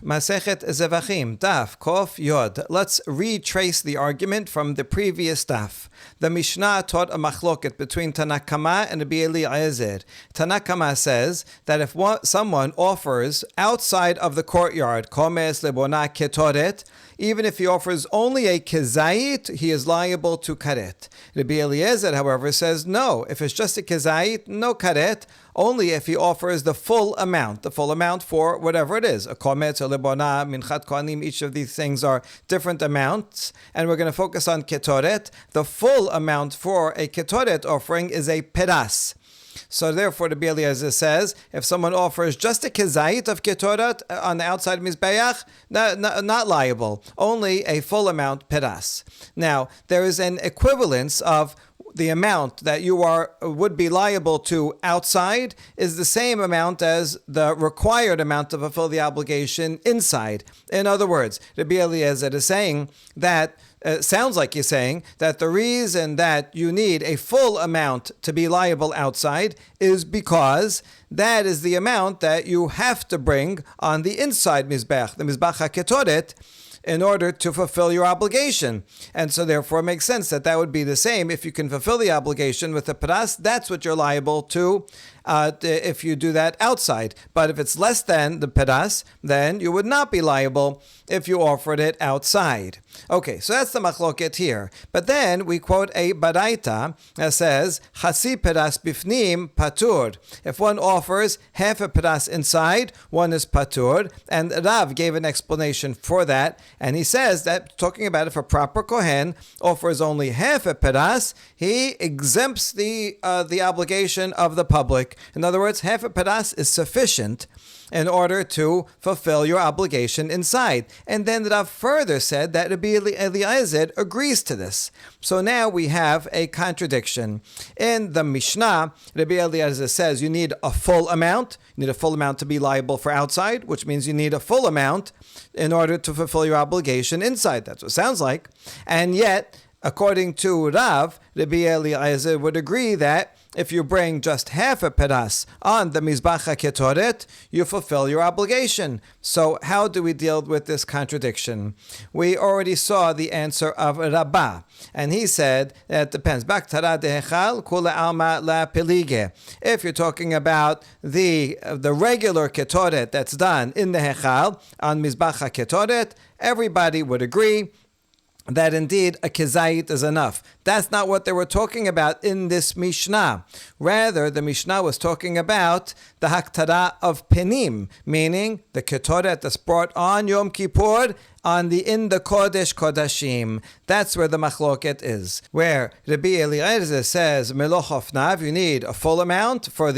Masechet Zevaḥim, Daf, Kof, Yod. Let's retrace the argument from the previous Daf. The Mishnah taught a machloket between Tanakama and Rabbi Eliezer. Tanakama says that if someone offers outside of the courtyard, Komes lebona ketoret, even if he offers only a kezayit, he is liable to karet. Rabbi Eliezer, however, says no. If it's just a kezayit, no karet. Only if he offers the full amount for whatever it is. A kometz, a lebona, minchat kohanim, each of these things are different amounts. And we're going to focus on ketoret. The full amount for a ketoret offering is a peras. So therefore, the Rabbi Eliezer says, if someone offers just a kezayit of ketoret on the outside mizbeach, not liable. Only a full amount peras. Now, there is an equivalence of the amount that you would be liable to outside is the same amount as the required amount to fulfill the obligation inside. In other words, Rabbi Eliezer is saying that sounds like he's saying that the reason that you need a full amount to be liable outside is because that is the amount that you have to bring on the inside mizbech, the mizbach haketoret, in order to fulfill your obligation. And so therefore it makes sense that would be the same. If you can fulfill the obligation with the paras, that's what you're liable to if you do that outside. But if it's less than the paras, then you would not be liable if you offered it outside. Okay, so that's the machloket here. But then we quote a baraita that says, Chasi paras bifnim patur. If one offers half a paras inside, one is patur. And Rav gave an explanation for that. And he says that, talking about if a proper kohen offers only half a paras, he exempts the obligation of the public. In other words, half a paras is sufficient in order to fulfill your obligation inside. And then Rav further said that Rabbi Eliezer agrees to this. So now we have a contradiction. In the Mishnah, Rabbi Eliezer says you need a full amount. You need a full amount to be liable for outside, which means you need a full amount in order to fulfill your obligation inside. That's what it sounds like. And yet, according to Rav, Rabbi Eliezer would agree that if you bring just half a peras on the mizbach haketoret, you fulfill your obligation. So how do we deal with this contradiction? We already saw the answer of Rabbah, and he said that it depends. Baktara dehechal kula alma la pelige. If you're talking about the regular ketoret that's done in the hechal on mizbach haketoret, everybody would agree that indeed a kezayit is enough. That's not what they were talking about in this Mishnah. Rather, the Mishnah was talking about the haktara of penim, meaning the ketoret that's brought on Yom Kippur in the Kodesh Kodashim. That's where the machloket is. Where Rabbi Eliezer says, Melochofnav, you need a full amount for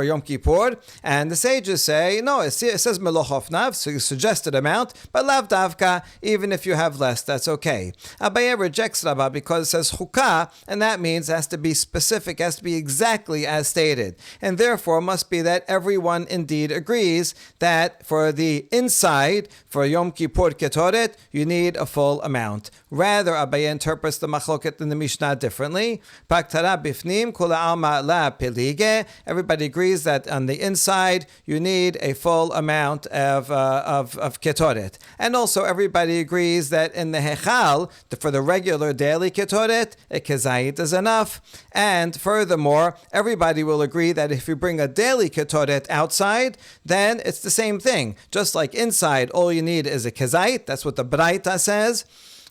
Yom Kippur, and the sages say, no, it says Melochofnav, so you suggested amount, but lav davka, even if you have less, that's okay. Abaye rejects Rabbah because it says chukah, and that means it has to be specific, it has to be exactly as stated. And therefore, it must be that everyone indeed agrees that for the inside, for Yom Kippur ketoret, you need a full amount. Rather, Abaye interprets the machloket in the Mishnah differently. Paktara bifnim kula alma la pelige. Everybody agrees that on the inside you need a full amount of ketoret, and also everybody agrees that in the hechal, for the regular daily ketoret, a kezayit is enough. And furthermore, everybody will agree that if you bring a daily ketoret outside, then it's the same thing. Just like inside, all you need is a kezayit. That's what the Braita says.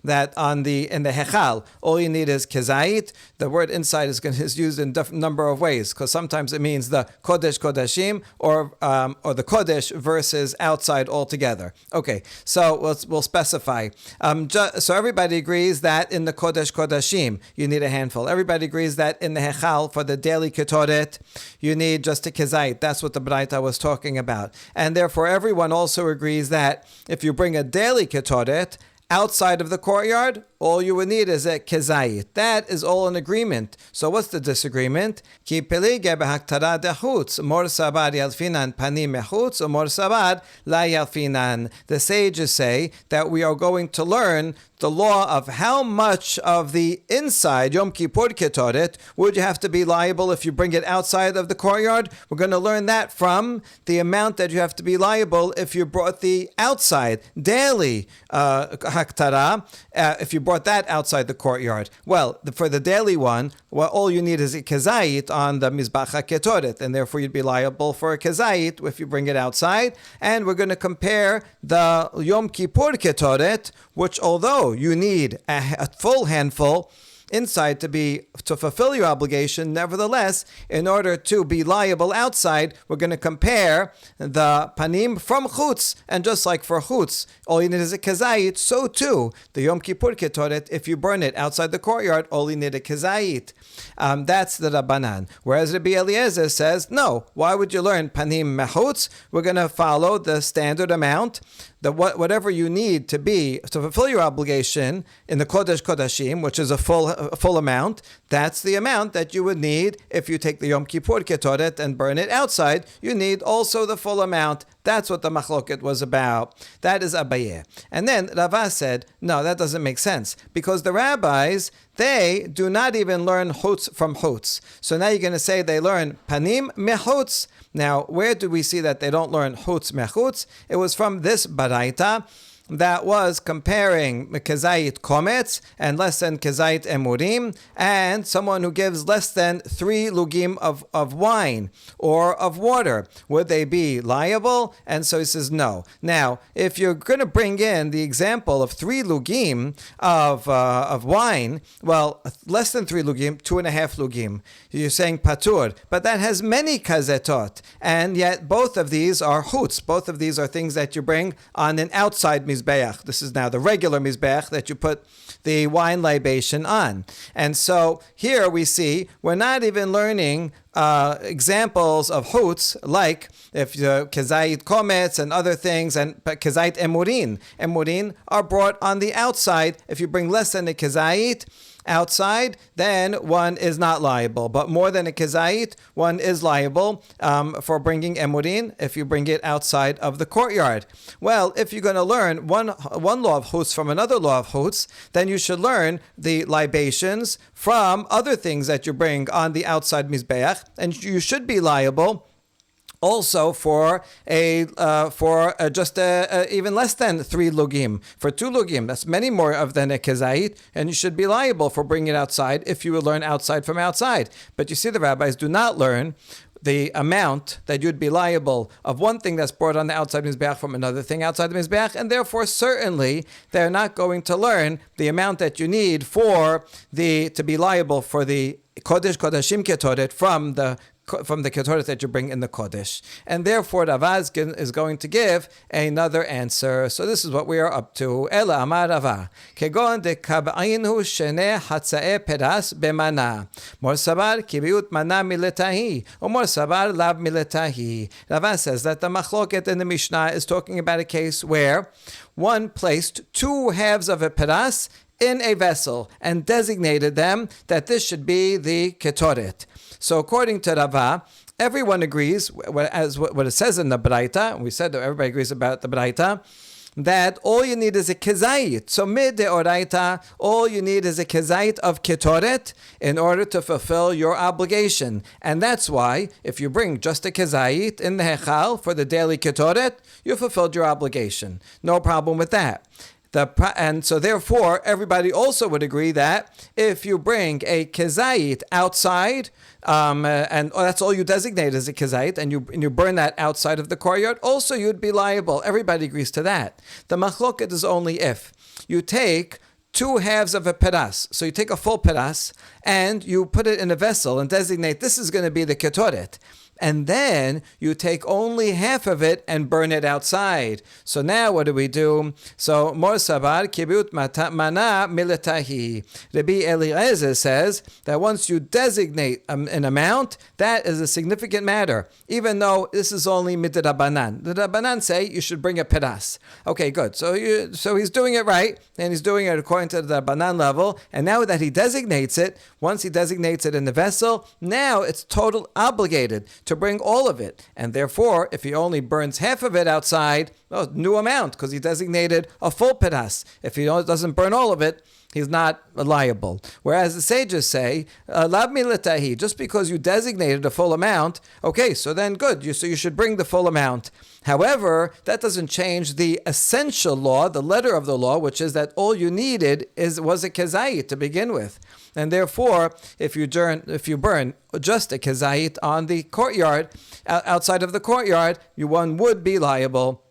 That in the hechal, all you need is kezayit. The word inside is used in different number of ways, because sometimes it means the kodesh kodashim or the kodesh versus outside altogether. Okay, so we'll specify. So everybody agrees that in the kodesh kodashim you need a handful. Everybody agrees that in the hechal for the daily ketoret you need just a kezayit. That's what the Braita was talking about, and therefore everyone also agrees that if you bring a daily ketoret outside of the courtyard, all you would need is a kezayit. That is all an agreement. So what's the disagreement? Ki pelige behaktara dechutz, mor sabad yalfinan panim mechutz, or mor sabad la yalfinan. The sages say that we are going to learn the law of how much of the inside Yom Kippur Ketoret would you have to be liable if you bring it outside of the courtyard. We're going to learn that from the amount that you have to be liable if you brought the outside daily haktara, if you brought that outside the courtyard. Well, for the daily one, all you need is a kezayit on the Mizbach HaKetoret, and therefore you'd be liable for a kezayit if you bring it outside. And we're going to compare the Yom Kippur Ketoret, which although you need a full handful inside to fulfill your obligation, nevertheless, in order to be liable outside, we're going to compare the panim from chutz, and just like for chutz, all you need is a kezayit, so too, the Yom Kippur Ketoret, if you burn it outside the courtyard, all you need a kezayit. That's the Rabbanan. Whereas Rabbi Eliezer says, no, why would you learn panim mechutz? We're going to follow the standard amount, whatever you need to fulfill your obligation in the Kodesh Kodashim, which is a full amount. That's the amount that you would need if you take the Yom Kippur Ketoret and burn it outside. You need also the full amount. That's what the machloket was about. That is Abaye. And then Rava said, no, that doesn't make sense, because the rabbis, they do not even learn chutz from chutz. So now you're going to say they learn panim mechutz. Now, where do we see that they don't learn chutz mechutz? It was from this baraita that was comparing kezayit kometz and less than kezayit emurim, and someone who gives less than 3 lugim of wine or of water. Would they be liable? And so he says no. Now, if you're going to bring in the example of 3 lugim of wine, well, less than 3 lugim, 2.5 lugim, you're saying patur, but that has many kazetot, and yet both of these are chutz. Both of these are things that you bring on an outside mizbeach. This is now the regular mizbeach that you put the wine libation on. And so here we see we're not even learning examples of chutz, like if the kezayit kometz and other things, and kezayit emurin. Emurin are brought on the outside. If you bring less than a kezayit outside, then one is not liable. But more than a kezayit, one is liable for bringing emurin if you bring it outside of the courtyard. Well, if you're going to learn one law of chutz from another law of chutz, then you should learn the libations from other things that you bring on the outside mizbeach, and you should be liable also for just even less than 3 lugim. For 2 lugim, that's many more than a kezayit, and you should be liable for bringing it outside if you would learn outside from outside. But you see, the rabbis do not learn the amount that you'd be liable of one thing that's brought on the outside mizbeach from another thing outside the mizbeach, and therefore certainly they're not going to learn the amount that you need to be liable for the Kodesh Kodashim Ketoret from the ketoret that you bring in the Kodesh. And therefore, Rava is going to give another answer. So this is what we are up to. Ela amar Rava, kegon de kab'ainu shene hatzae peras b'mana. Mor sabar kibiut mana miletahi, or mor sabar lav miletahi. Rava says that the machloket in the Mishnah is talking about a case where one placed 2 halves of a peras in a vessel and designated them that this should be the ketoret. So according to Rava, everyone agrees, as what it says in the Braita, and we said that everybody agrees about the Braita, that all you need is a kezayit. So mid deoraita, all you need is a kezayit of ketoret in order to fulfill your obligation. And that's why, if you bring just a kezayit in the hechal for the daily ketoret, you fulfilled your obligation. No problem with that. And so therefore, everybody also would agree that if you bring a kezayit outside, and that's all you designate as a kezayit, and you burn that outside of the courtyard, also you'd be liable. Everybody agrees to that. The machloket is only if you take 2 halves of a peras. So you take a full peras and you put it in a vessel and designate this is going to be the ketoret. and then you take only half of it and burn it outside. So now what do we do? So Mor Sabar Kibut Mana Militahi. Rabbi Eliezer says that once you designate an amount, that is a significant matter, even though this is only midrabanan. The Rabbanan say you should bring a peras. Okay, good. So he's doing it right, and he's doing it according to the Rabbanan level, and now that he designates it, once he designates it in the vessel, now it's total obligated to bring all of it. And therefore, if he only burns half of it outside, new amount, because he designated a full peras. If he doesn't burn all of it, he's not liable. Whereas the sages say, lav milatahi, just because you designated a full amount, okay, so then good, so you should bring the full amount. However, that doesn't change the essential law, the letter of the law, which is that all you needed was a kezayit to begin with. And therefore, if you burn just a kezayit on the courtyard, outside of the courtyard, one would be liable.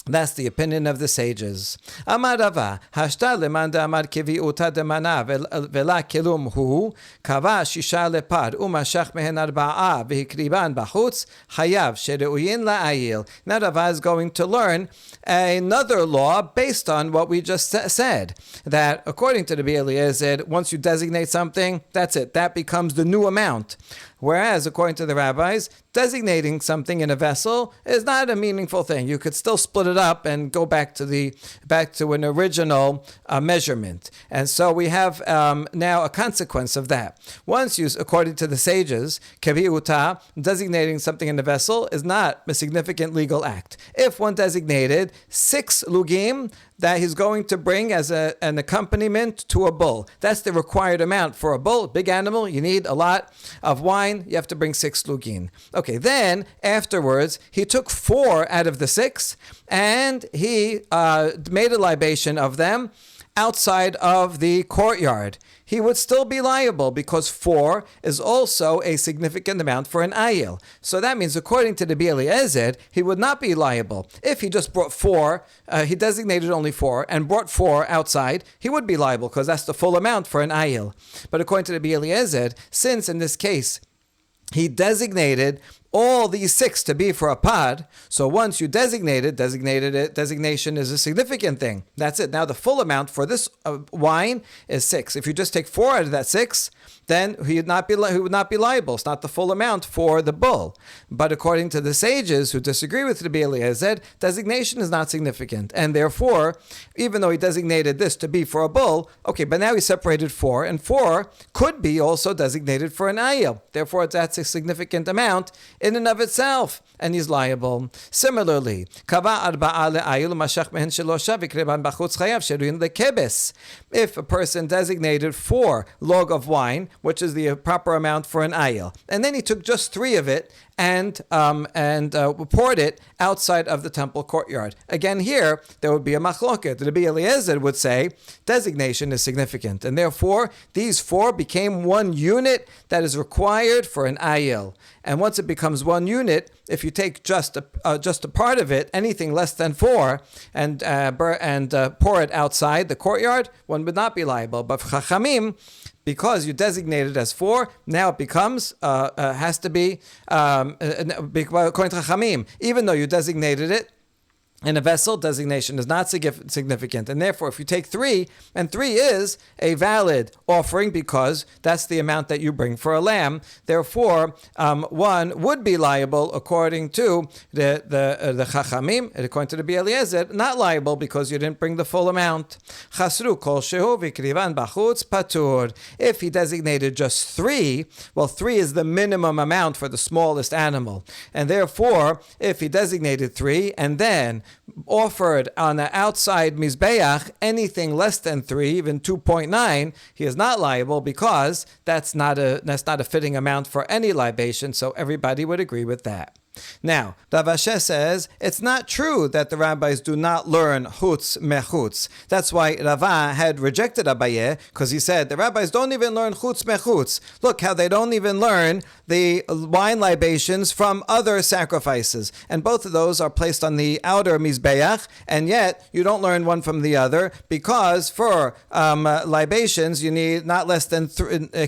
That's the opinion of the sages. Amar Rava, hashta leman amar kiviuta demana vela kilum hu kava shisha lepad umashach mehen arba'a v'hikriban b'chutz hayav shereuyin la'ayil. Now Rava is going to learn another law based on what we just said. That according to the Rabbi Eliezer, once you designate something, that's it. That becomes the new amount. Whereas, according to the rabbis, designating something in a vessel is not a meaningful thing. You could still split it up and go back to an original measurement. And so we have now a consequence of that. Once you, according to the sages, kaviuta, designating something in the vessel is not a significant legal act. If one designated 6 lugim that he's going to bring as an accompaniment to a bull, that's the required amount for a bull, big animal. You need a lot of wine. You have to bring 6 lugin. Okay, then afterwards he took 4 out of the 6 and he made a libation of them outside of the courtyard. He would still be liable because 4 is also a significant amount for an ayil. So that means, according to the Rabbi Eliezer, he would not be liable. If he just brought 4, he designated only 4 and brought 4 outside, he would be liable because that's the full amount for an ayil. But according to the Rabbi Eliezer, since in this case he designated all these 6 to be for a pod, so once you designated it, designation is a significant thing. That's it. Now the full amount for this wine is 6. If you just take 4 out of that 6, then he would not be liable. It's not the full amount for the bull. But according to the sages who disagree with Rabbi Eliezer, designation is not significant. And therefore, even though he designated this to be for a bull, okay, but now he separated 4, and 4 could be also designated for an ayil. Therefore, that's a significant amount in and of itself, and he's liable. Similarly, if a person designated 4 log of wine, which is the proper amount for an ayil, and then he took just 3 of it and poured it outside of the temple courtyard. Again, here there would be a machloket. The Rabbi Eliezer would say designation is significant, and therefore these 4 became one unit that is required for an ayil. And once it becomes one unit, if you take just a part of it, anything less than 4, and pour it outside the courtyard, one would not be liable. But for Chachamim, because you designate it as 4, now it becomes has to be according to Chachamim. Even though you designated it in a vessel, designation is not significant. And therefore, if you take 3, and 3 is a valid offering because that's the amount that you bring for a lamb, therefore, one would be liable according to the Chachamim, and according to the Rabbi Eliezer, not liable because you didn't bring the full amount. Chasru kol shehu v'krivan b'chutz patur. If he designated just 3, well, 3 is the minimum amount for the smallest animal. And therefore, if he designated 3 and then offered on the outside mizbeach anything less than 3, even 2.9, he is not liable because that's not a fitting amount for any libation. So everybody would agree with that. Now, Rav Ashi says it's not true that the rabbis do not learn chutz mechutz. That's why Rava had rejected Abaye, because he said the rabbis don't even learn chutz mechutz. Look how they don't even learn the wine libations from other sacrifices. And both of those are placed on the outer mizbeach, and yet you don't learn one from the other, because for libations you need not less than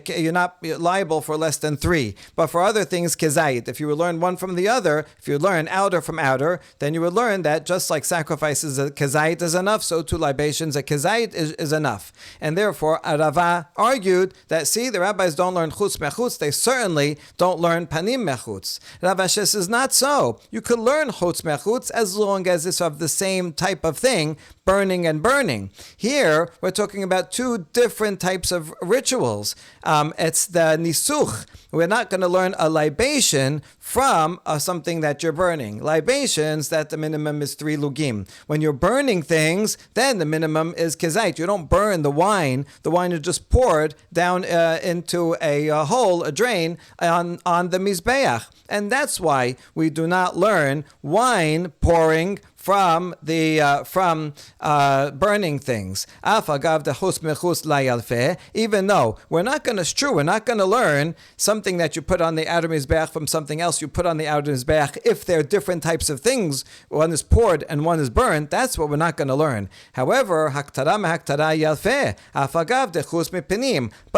you're not liable for less than 3. But for other things, kezait, if you would learn one from the other, if you learn outer from outer, then you would learn that just like sacrifices a kezait is enough, so too libations a kezait is enough. And therefore Rava argued that, see, the rabbis don't learn chutz mechutz, they certainly don't learn panim mechutz. Rav Ashi says not so. You could learn chutz mechutz as long as it's of the same type of thing, burning and burning. Here we're talking about 2 different types of rituals. It's the nisuch. We're not going to learn a libation from something that you're burning. Libations, that the minimum is 3 lugim. When you're burning things, then the minimum is kezait. You don't burn the wine. The wine is just poured down into a hole, a drain, on the mizbeach. And that's why we do not learn wine pouring from burning things. Even though we're not going to learn something that you put on the outer mizbeach from something else you put on the outer mizbeach if they're different types of things. One is poured and one is burned. That's what we're not going to learn. However, but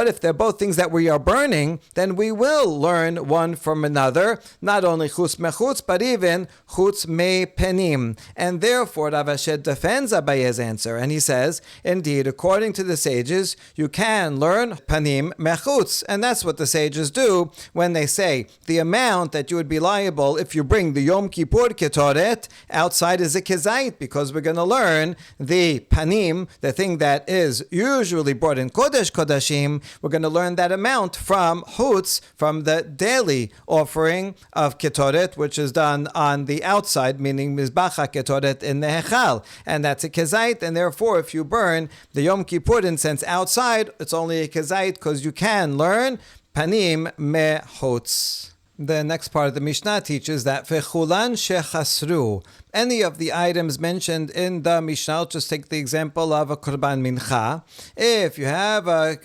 if they're both things that we are burning, then we will learn one from another. Not only chutz mechutz, but even chutz me penim. And therefore, Rav Ashi defends Abaye's answer, and he says, indeed, according to the sages, you can learn panim mechutz, and that's what the sages do when they say the amount that you would be liable if you bring the Yom Kippur ketoret outside is a kezait, because we're going to learn the panim, the thing that is usually brought in Kodesh Kodashim, we're going to learn that amount from chutz, from the daily offering of ketoret, which is done on the outside, meaning mizbacha ketoret in the hechal, and that's a kezait, and therefore if you burn the Yom Kippur incense outside, it's only a kezait because you can learn panim mechutz. The next part of the Mishnah teaches that v'chulan shechasru, any of the items mentioned in the Mishnah, I'll just take the example of a korban mincha. If you have a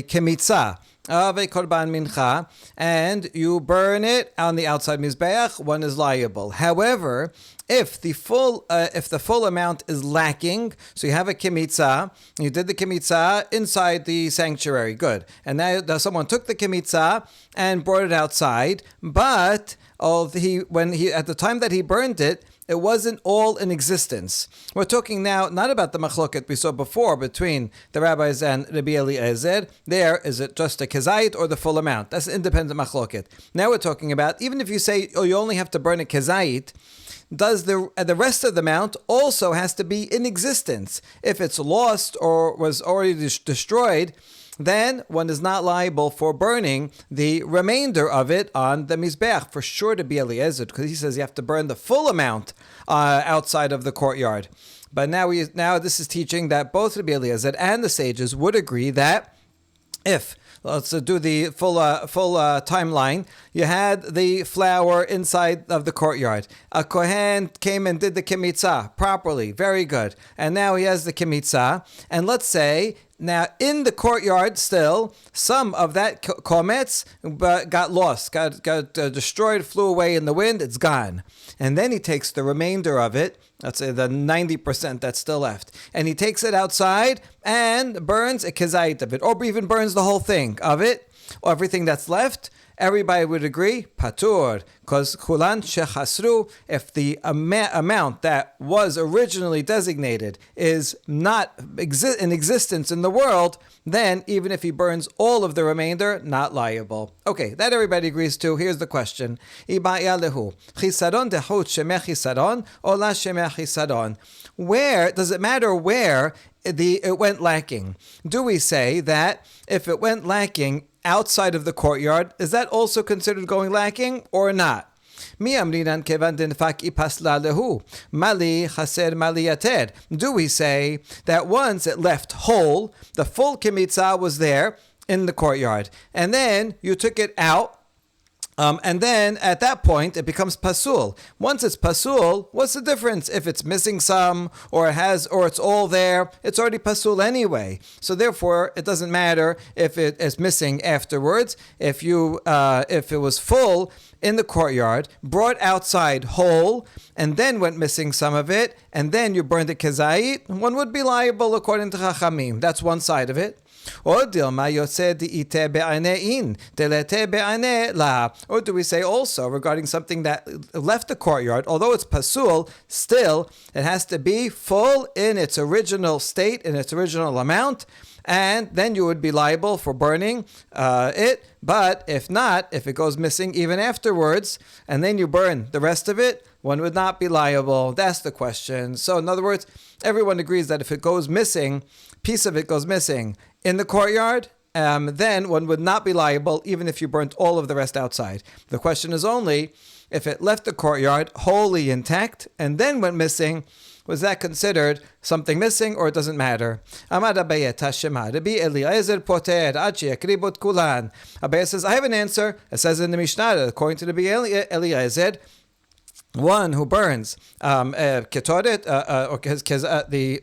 kemitzah of a korban mincha and you burn it on the outside mizbeach, one is liable. However, if the full amount is lacking, so you have a kemitzah, you did the kemitzah inside the sanctuary, good, and now someone took the kemitzah and brought it outside, but at the time that he burned it, it wasn't all in existence. We're talking now not about the machloket we saw before between the rabbis and Rabbi Eliezer. There, is it just a kezait or the full amount? That's an independent machloket. Now we're talking about, even if you say, you only have to burn a kezait, does the rest of the amount also has to be in existence? If it's lost or was already destroyed, then one is not liable for burning the remainder of it on the mizbeach. For sure to be Eliezer, because he says you have to burn the full amount outside of the courtyard. But now this is teaching that both Rabbi Eliezer and the sages would agree that if, let's do the full timeline. You had the flour inside of the courtyard. A kohen came and did the kemitzah properly, very good. And now he has the kemitzah. And let's say now in the courtyard still, some of that kometz got lost, got destroyed, flew away in the wind. It's gone. And then he takes the remainder of it. Let's say the 90% that's still left. And he takes it outside and burns a kezait of it, or even burns the whole thing of it, or everything that's left. Everybody would agree, patur, because chulan shechasru, if the amount that was originally designated is not in existence in the world, then even if he burns all of the remainder, not liable. Okay, that everybody agrees to. Here's the question. Where, does it matter where it went lacking? Do we say that if it went lacking outside of the courtyard, is that also considered going lacking or not? Do we say that once it left whole, the full kemitzah was there in the courtyard, and then you took it out And then at that point it becomes pasul. Once it's pasul, what's the difference if it's missing some or it's all there? It's already pasul anyway. So therefore, it doesn't matter if it is missing afterwards. If it was full in the courtyard, brought outside whole, and then went missing some of it, and then you burned it kezayit, one would be liable according to Chachamim. That's one side of it. Or do we say also regarding something that left the courtyard, although it's pasul, still it has to be full in its original state, in its original amount, and then you would be liable for burning it. But if not, if it goes missing even afterwards, and then you burn the rest of it, one would not be liable. That's the question. So in other words, everyone agrees that if it goes missing, piece of it goes missing in the courtyard, then one would not be liable even if you burnt all of the rest outside. The question is only if it left the courtyard wholly intact and then went missing, was that considered something missing or it doesn't matter? Abaye says, I have an answer. It says in the Mishnah, according to the Eliezer, one who burns ketoret or the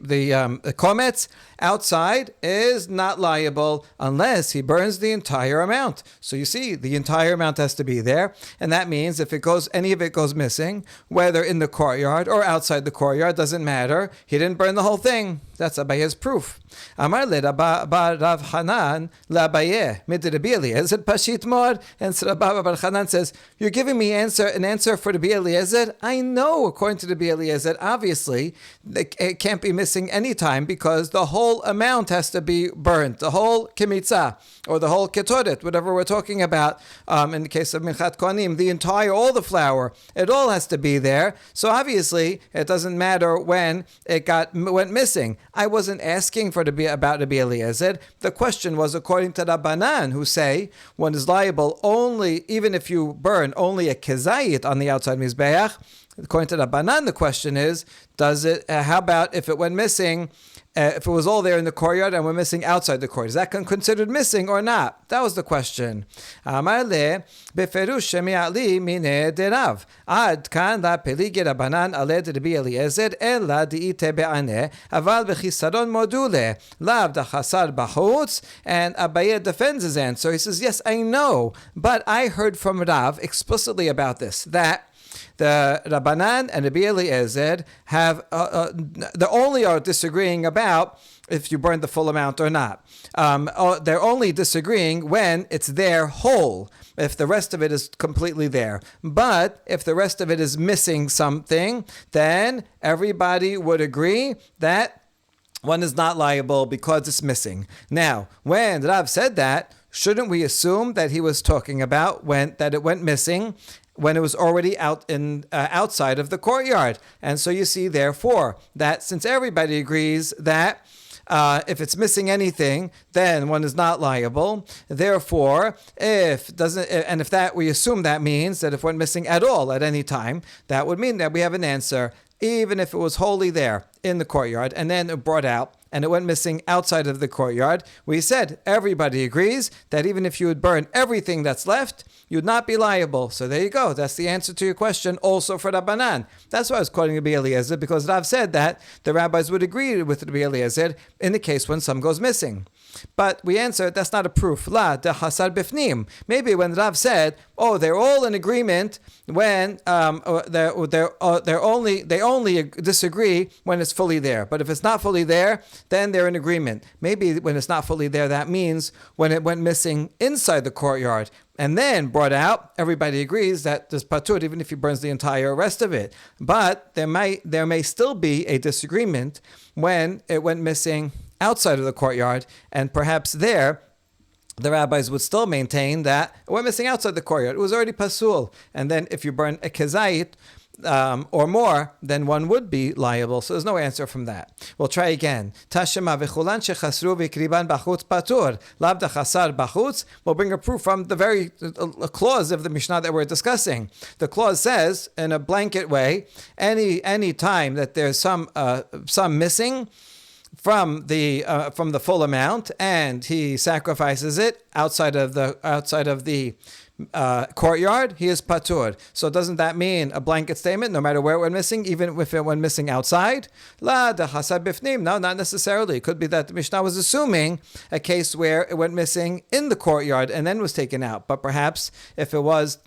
komets outside is not liable unless he burns the entire amount. So you see, the entire amount has to be there, and that means if any of it goes missing, whether in the courtyard or outside the courtyard, doesn't matter. He didn't burn the whole thing. That's Abaye's proof. Amar le Rav Hanan la Abaye midrabi Eliezer pashit mod. And so Rav Hanan says, "You're giving me an answer for the Eliezer. I know, according to the Eliezer, obviously it can't be missing any time because the whole amount has to be burnt, the whole kimitza or the whole ketoret, whatever we're talking about. In the case of Minchat Kohanim, all the flour, it all has to be there. So obviously it doesn't matter when it went missing. I wasn't asking for about the Eliezer. The question was according to Rabbanan, who say one is liable only even if you burn only a kezayit on the outside mizbeach. According to Rabbanan, the question is, how about if it went missing? If it was all there in the courtyard and we're missing outside the courtyard, is that considered missing or not? That was the question. Amar le beferush shemi'at li minei derav. Ad kan la peligi Rabbanan ale Rabbi Eliezer ela diite be'aneh aval bechisaron module lav dachasar b'chutz. And Abaye defends his answer. He says, yes, I know, but I heard from Rav explicitly about this, that the Rabbanan and Rabbi Eliezer they only are disagreeing about if you burn the full amount or not. They're only disagreeing when it's there whole, if the rest of it is completely there. But if the rest of it is missing something, then everybody would agree that one is not liable because it's missing. Now, when Rav said that, shouldn't we assume that he was talking about that it went missing when it was already outside of the courtyard? And so you see, therefore, that since everybody agrees that if it's missing anything, then one is not liable. Therefore, if that we assume that means that if one missing at all at any time, that would mean that we have an answer, even if it was wholly there in the courtyard and then it brought out and it went missing outside of the courtyard. We said everybody agrees that even if you would burn everything that's left, you'd not be liable. So there you go. That's the answer to your question also for Rabbanan. That's why I was quoting Rabbi Eliezer, because Rav said that the rabbis would agree with Rabbi Eliezer in the case when some goes missing. But we answered, that's not a proof. La de hasar bifnim. Maybe when Rav said, they're all in agreement when they only disagree when it's fully there. But if it's not fully there, then they're in agreement. Maybe when it's not fully there, that means when it went missing inside the courtyard and then brought out, everybody agrees that there's patur even if he burns the entire rest of it. But there may still be a disagreement when it went missing outside of the courtyard, and perhaps there the rabbis would still maintain that it went missing outside the courtyard. It was already pasul, and then if you burn a kezayit or more, then one would be liable. So there's no answer from that. We'll try again. Tashema v'chulan shechasru v'kriban b'chutz patur lav dachasar b'chutz. We'll bring a proof from the very clause of the Mishnah that we're discussing. The clause says, in a blanket way, any time that there's some missing from the full amount, and he sacrifices it outside of the courtyard, he is patur. So doesn't that mean a blanket statement, no matter where it went missing, even if it went missing outside? La de hasad bifnim. No, not necessarily. It could be that the Mishnah was assuming a case where it went missing in the courtyard and then was taken out. But perhaps if it was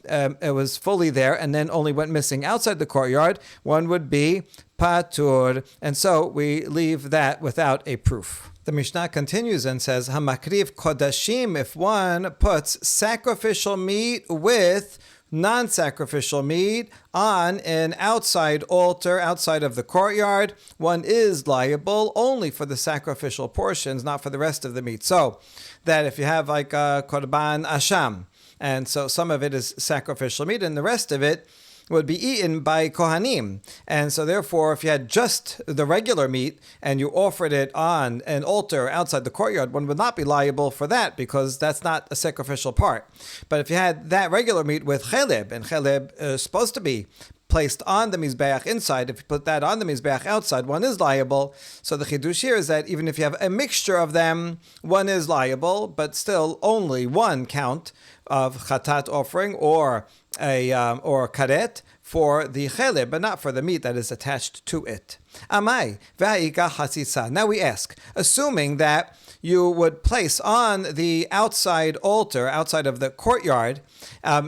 fully there and then only went missing outside the courtyard, one would be patur. And so we leave that without a proof. The Mishnah continues and says, Hamakriv kodashim, if one puts sacrificial meat with non-sacrificial meat on an outside altar, outside of the courtyard, one is liable only for the sacrificial portions, not for the rest of the meat. So that if you have like a korban asham, and so some of it is sacrificial meat and the rest of it would be eaten by Kohanim. And so therefore, if you had just the regular meat and you offered it on an altar outside the courtyard, one would not be liable for that because that's not a sacrificial part. But if you had that regular meat with cheleb, and cheleb is supposed to be placed on the mizbeach inside, if you put that on the mizbeach outside, one is liable. So the chidush here is that even if you have a mixture of them, one is liable, but still only one count of chatat offering or karet for the cheleb, but not for the meat that is attached to it. Amai v'ha'ika hasitza. Now we ask, assuming that you would place on the outside altar, outside of the courtyard,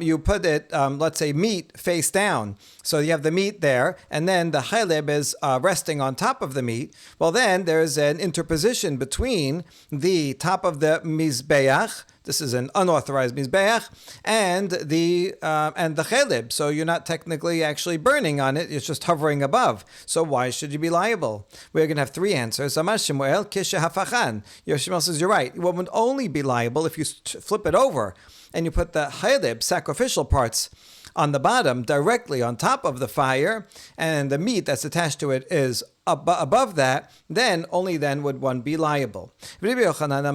you put it, let's say, meat face down. So you have the meat there, and then the cheleb is resting on top of the meat. Well, then there's an interposition between the top of the mizbeach. This is an unauthorized mizbeach, and the cheleb. So you're not technically actually burning on it; it's just hovering above. So why should you be liable? We're going to have three answers. Amar Shemuel kishe hafachan. Shemuel says you're right. One would only be liable if you flip it over and you put the cheleb, sacrificial parts, on the bottom directly on top of the fire, and the meat that's attached to it is above that, then only then would one be liable. Rabbi Yochanan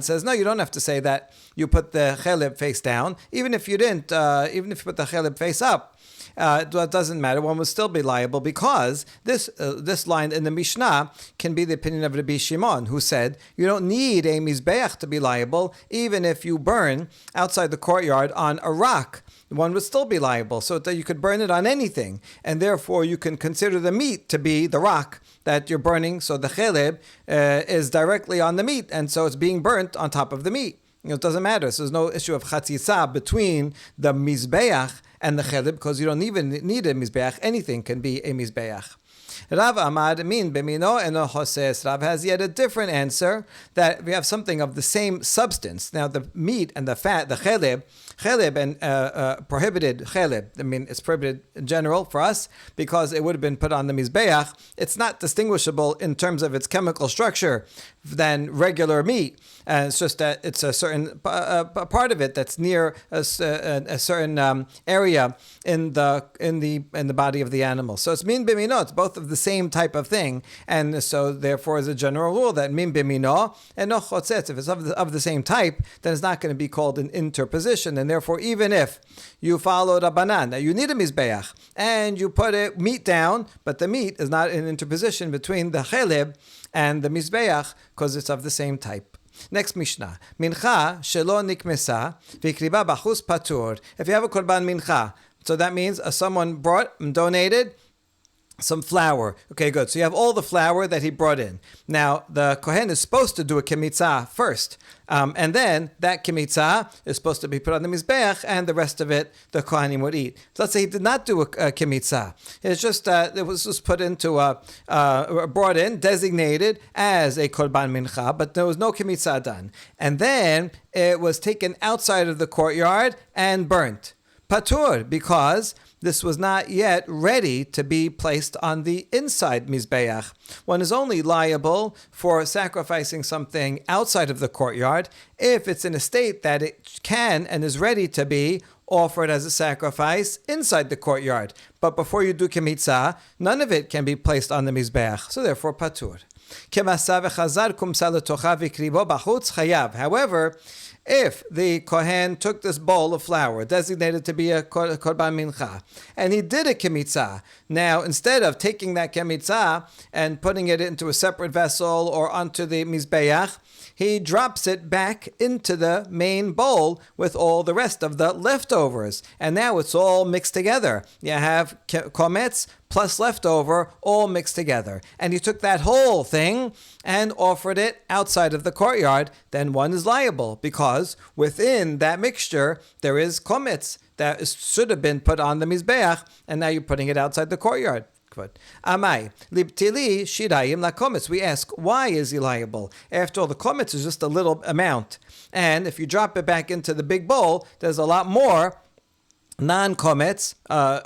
says, no, you don't have to say that you put the cheleb face down. Even if you didn't, even if you put the cheleb face up, it doesn't matter. One will still be liable because this line in the Mishnah can be the opinion of Rabbi Shimon, who said you don't need a mizbeach to be liable. Even if you burn outside the courtyard on a rock, one would still be liable. So that you could burn it on anything, and therefore you can consider the meat to be the rock that you're burning. So the cheleb is directly on the meat, and so it's being burnt on top of the meat. It doesn't matter. So there's no issue of chatzitza between the mizbeach and the cheleb, because you don't even need a mizbeach. Anything can be a mizbeach. Rav Amad min bemino eno hoses. Rav has yet a different answer, that we have something of the same substance. Now the meat and the fat, the cheleb and prohibited cheleb. I mean, it's prohibited in general for us because it would have been put on the mizbeach. It's not distinguishable in terms of its chemical structure than regular meat. And it's just that it's a certain part of it that's near a certain area in the body of the animal. So it's min bimino. It's both of the same type of thing, and so therefore, as a general rule, that min bimino and no chotzetz. If it's of the same type, then it's not going to be called an interposition. And therefore, even if you follow Rabbanan, that you need a mizbeach and you put it meat down, but the meat is not an interposition between the cheleb and the mizbeach because it's of the same type. Next Mishnah. Mincha shelo nikmesa v'ikriba bachus patur. If you have a korban mincha, so that means someone brought and donated some flour. Okay, good. So you have all the flour that he brought in. Now, the Kohen is supposed to do a kemitzah first. And then that kemitzah is supposed to be put on the mizbeach, and the rest of it the Kohanim would eat. So let's say he did not do a kemitzah. It's just it was just put into brought in, designated as a korban mincha, but there was no kemitzah done. And then it was taken outside of the courtyard and burnt. Patur, because this was not yet ready to be placed on the inside mizbeach. One is only liable for sacrificing something outside of the courtyard if it's in a state that it can and is ready to be offered as a sacrifice inside the courtyard. But before you do kemitzah, none of it can be placed on the mizbeach. So therefore, patur. However, if the Kohen took this bowl of flour, designated to be a korban mincha, and he did a kemitzah, now instead of taking that kemitzah and putting it into a separate vessel or onto the mizbeach, he drops it back into the main bowl with all the rest of the leftovers. And now it's all mixed together. You have kometz plus leftover all mixed together. And he took that whole thing and offered it outside of the courtyard. Then one is liable because within that mixture there is kometz that should have been put on the mizbeach, and now you're putting it outside the courtyard. Amai, libtili shirayim lakometz. We ask, why is he liable? After all, the kometz is just a little amount. And if you drop it back into the big bowl, there's a lot more non-kometz,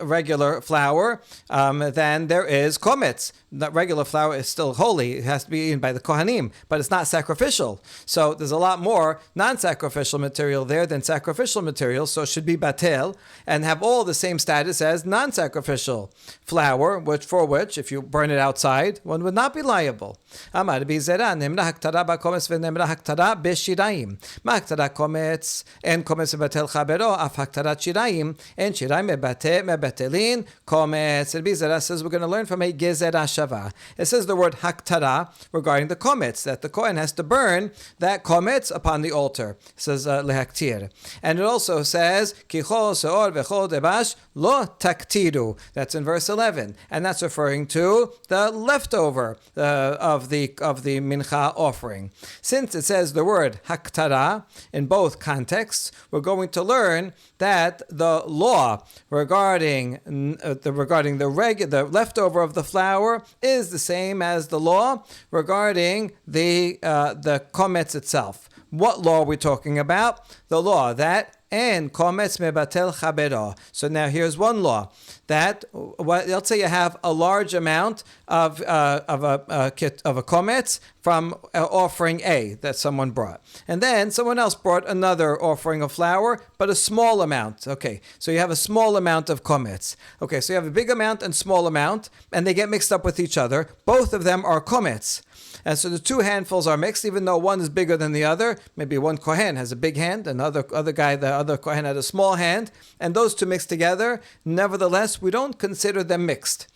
regular flour, than there is kometz. That regular flour is still holy. It has to be eaten by the kohanim, but it's not sacrificial. So there's a lot more non-sacrificial material there than sacrificial material, so it should be batel and have all the same status as non-sacrificial flour, for which, if you burn it outside, one would not be liable. Amar bizera nemra haktara bakometz v'nemra haktara b'shirayim. Ma haktara kometz en kometz batel chabero af haktara shirayim en shirayim mebatelin kometz. And bizera says we're going to learn from a gezerah. It says the word haktara regarding the kometz, that the Kohen has to burn that kometz upon the altar. It says lehaktir. And it also says kichol seor vechol debash lo taktiru. That's in verse 11. And that's referring to the leftover of the mincha offering. Since it says the word haktara in both contexts, we're going to learn that the law regarding the leftover of the flour is the same as the law regarding the kometz itself. What law are we talking about? The law that and kometz mebatel chabero. So now here's one law that let's say you have a large amount of a kometz from offering A that someone brought, and then someone else brought another offering of flour, but a small amount. Okay, so you have a small amount of kometz. Okay, so you have a big amount and small amount, and they get mixed up with each other. Both of them are kometz. And so the two handfuls are mixed, even though one is bigger than the other. Maybe one Kohen has a big hand, the other Kohen had a small hand, and those two mixed together. Nevertheless, we don't consider them mixed.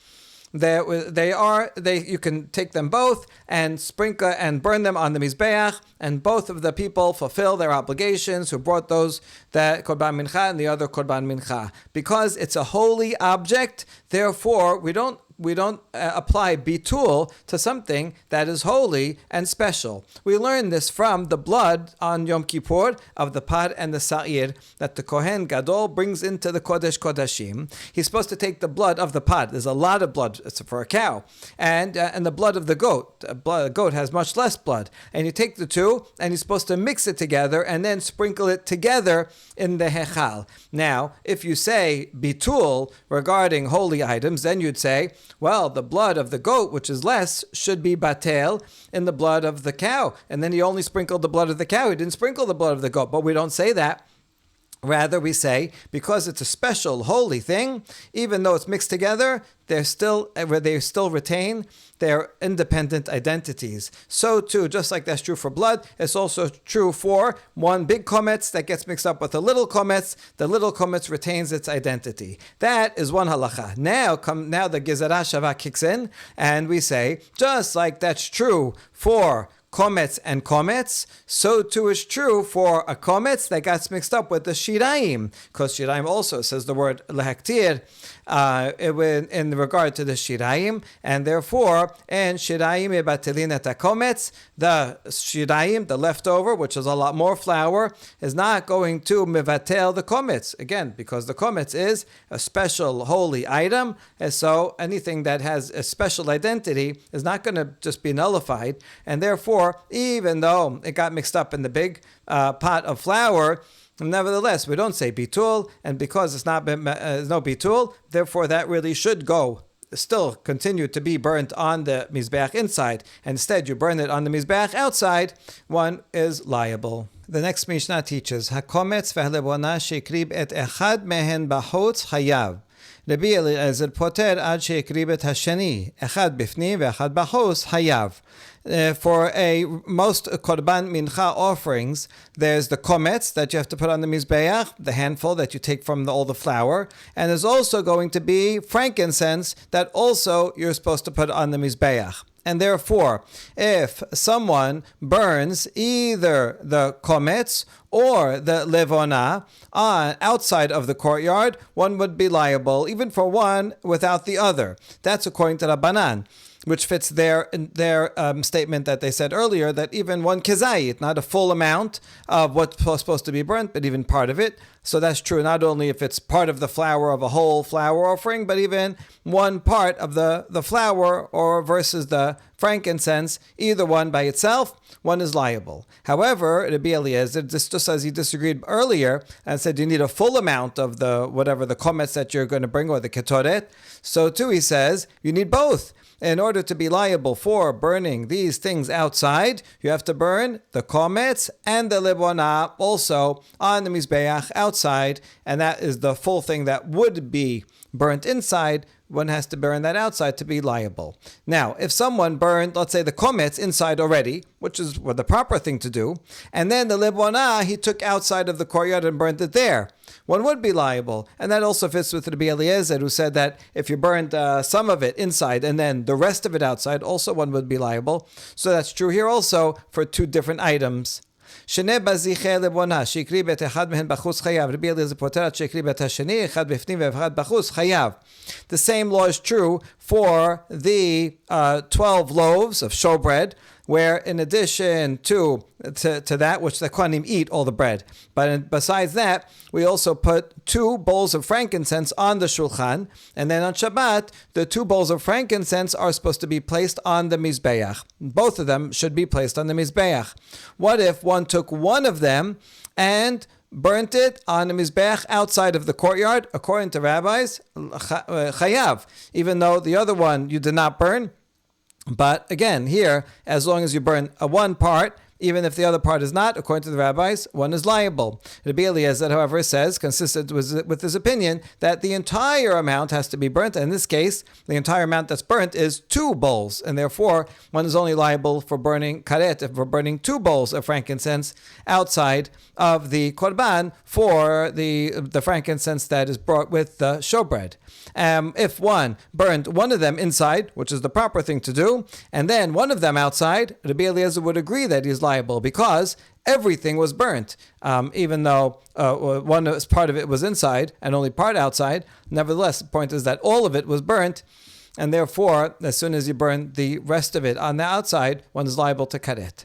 You can take them both and sprinkle and burn them on the mizbeach, and both of the people fulfill their obligations who brought those, that korban mincha and the other korban mincha. Because it's a holy object, therefore we don't apply bitul to something that is holy and special. We learn this from the blood on Yom Kippur of the pad and the sa'ir that the Kohen Gadol brings into the Kodesh Kodashim. He's supposed to take the blood of the pad. There's a lot of blood for a cow, and the blood of the goat. A goat has much less blood, and you take the two, and you're supposed to mix it together and then sprinkle it together in the hechal. Now, if you say bitul regarding holy items, then you'd say, well, the blood of the goat, which is less, should be batel in the blood of the cow. And then he only sprinkled the blood of the cow. He didn't sprinkle the blood of the goat. But we don't say that. Rather, we say, because it's a special, holy thing, even though it's mixed together, they still retain their independent identities. So too, just like that's true for blood, it's also true for one big kometz that gets mixed up with a little kometz. The little kometz retains its identity. That is one halacha. Now the gezerah shava kicks in, and we say, just like that's true for kometz and kometz, so too is true for a kometz that gets mixed up with the shirayim, because shirayim also says the word lehaktir in regard to the shirayim, and therefore, and shirayim ebatelin et kometz, the shirayim, the leftover, which is a lot more flour, is not going to mevatel the kometz, again, because the kometz is a special holy item, and so anything that has a special identity is not going to just be nullified, and therefore, even though it got mixed up in the big pot of flour, nevertheless, we don't say bitul, and because it's not no bitul, therefore that really should still continue to be burnt on the mizbeach inside, and instead you burn it on the mizbeach outside, one is liable. The next Mishnah teaches, hakometz v'halebona shekrib et echad mehen b'chutz hayav. Rabbi Eliezer poter ad shekrib et hasheni, echad bifnim ve'echad b'chutz hayav. For most korban mincha offerings, there's the kometz that you have to put on the mizbeach, the handful that you take from all the flour, and there's also going to be frankincense that also you're supposed to put on the mizbeach. And therefore, if someone burns either the kometz or the levona outside of the courtyard, one would be liable, even for one without the other. That's according to Rabbanan, which fits their statement that they said earlier, that even one kezayit, not a full amount of what's supposed to be burnt, but even part of it. So that's true not only if it's part of the flour of a whole flour offering, but even one part of the flour or versus the frankincense, either one by itself, one is liable. However, Rabbi Eliezer, just as he disagreed earlier and said you need a full amount of the whatever the kometz that you're going to bring or the ketoret, so too he says you need both. In order to be liable for burning these things outside, you have to burn the kometz and the lebona also on the mizbeach outside, and that is the full thing that would be burnt inside. One has to burn that outside to be liable. Now, if someone burned, let's say, the kometz inside already, which is the proper thing to do, and then the lebona he took outside of the courtyard and burnt it there, one would be liable. And that also fits with Rabbi Eliezer, who said that if you burned some of it inside and then the rest of it outside, also one would be liable. So that's true here also for two different items. שני בזיחי לבונה, שהקריב את אחד מהן בחוץ חייב. רבי אליעזר פוטר עד שהקריב את השני, אחד בפנים ואחד בחוץ חייב. The same law is true for the 12 loaves of showbread, where in addition to that, which the Kohanim eat all the bread, but besides that, we also put 2 bowls of frankincense on the shulchan, and then on Shabbat, the 2 bowls of frankincense are supposed to be placed on the mizbeach. Both of them should be placed on the mizbeach. What if one took one of them and burnt it on the mizbeach outside of the courtyard? According to rabbis, chayav, even though the other one you did not burn. But again, here, as long as you burn one part, even if the other part is not, according to the rabbis, one is liable. Rabbi Eliezer, however, says, consistent with his opinion, that the entire amount has to be burnt. In this case, the entire amount that's burnt is 2 bowls, and therefore one is only liable for burning karet, for burning 2 bowls of frankincense outside of the korban for the frankincense that is brought with the showbread. If one burned one of them inside, which is the proper thing to do, and then one of them outside, Rabbi Eliezer would agree that he's liable because everything was burnt. Even though one part of it was inside and only part outside, nevertheless, the point is that all of it was burnt, and therefore, as soon as you burn the rest of it on the outside, one is liable to karet.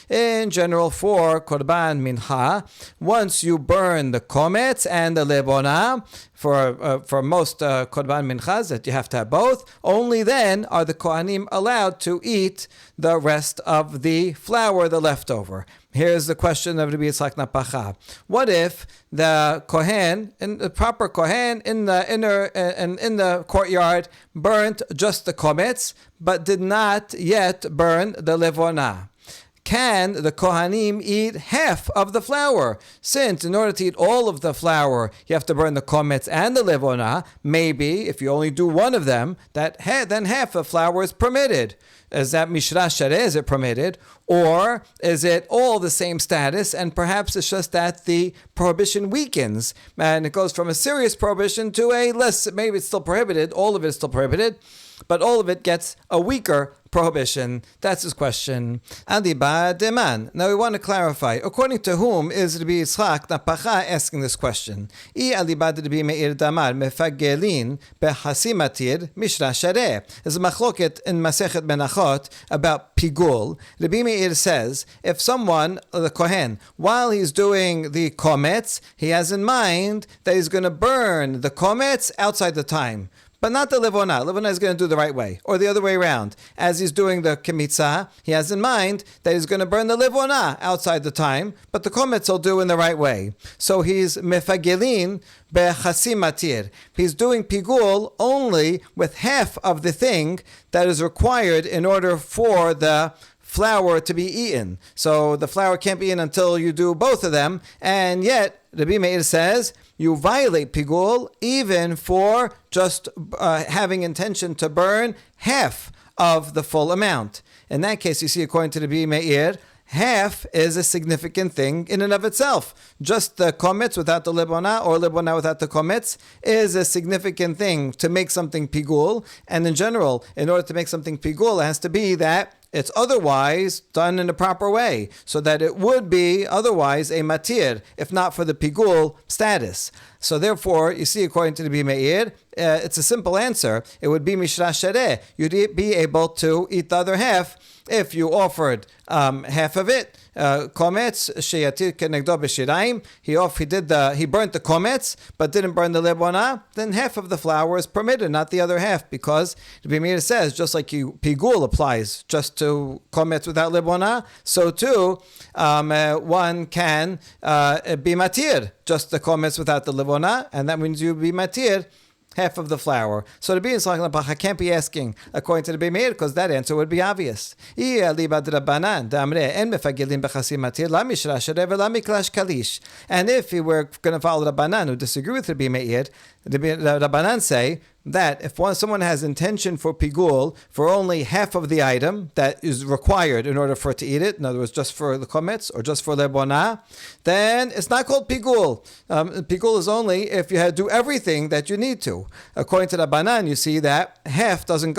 In general, for korban mincha, once you burn the kometz and the lebona, for most korban minchas that you have to have both, only then are the kohanim allowed to eat the rest of the flour, the leftover. Here's the question of Rabbi Yitzchak Napacha. What if the kohen, the proper kohen in the inner and in the courtyard, burnt just the kometz, but did not yet burn the levona? Can the kohanim eat half of the flour? Since in order to eat all of the flour, you have to burn the kometz and the levona, maybe if you only do one of them, then half of flour is permitted. Is that mishra shareh? Is it permitted? Or is it all the same status, and perhaps it's just that the prohibition weakens, and it goes from a serious prohibition to a less, maybe it's still prohibited, all of it is still prohibited, but all of it gets a weaker prohibition. That's his question. Adiba deman. Now we want to clarify. According to whom is Rabbi Yitzchak Napacha asking this question? I adiba Rabbi Meir damar mefagelin behasimatir mishra shareh. There's a machloket in Masechet Menachot about pigul. Rabbi Meir says if someone, the kohen, while he's doing the kometz, he has in mind that he's going to burn the kometz outside the time, but not the levona. Levona is going to do the right way, or the other way around. As he's doing the kemitzah, he has in mind that he's going to burn the levona outside the time, but the kometz will do in the right way. So he's mefagilin bechasim matir. He's doing pigul only with half of the thing that is required in order for the flour to be eaten. So the flour can't be eaten until you do both of them. And yet, Rabbi Meir says, you violate pigul even for just having intention to burn half of the full amount. In that case, you see, according to Rabbi Meir, half is a significant thing in and of itself. Just the kometz without the libona or libona without the kometz is a significant thing to make something pigul. And in general, in order to make something pigul, it has to be that it's otherwise done in a proper way, so that it would be otherwise a matir, if not for the pigul status. So therefore, you see, according to the Bimeir, it's a simple answer. It would be mishra shereh. You'd be able to eat the other half if you offered half of it. Kometz sheyatir kenegdo b'shiraim. He burnt the kometz, but didn't burn the lebona. Then half of the flour is permitted, not the other half, because the Bimir says just like pigul applies just to kometz without lebona, so too one can be matir just the kometz without the lebona, and that means you be matir half of the flour. So the B'in Salach Lapacha can't be asking according to the B'meir, because that answer would be obvious. And if we were going to follow the Rabbanan who disagree with the B'meir, the Rabbanan say that if someone has intention for pigul for only half of the item that is required in order for it to eat it, in other words, just for the kometz or just for lebona, then it's not called pigul. Pigul is only if you do everything that you need to. According to the Rabbanan, you see that half doesn't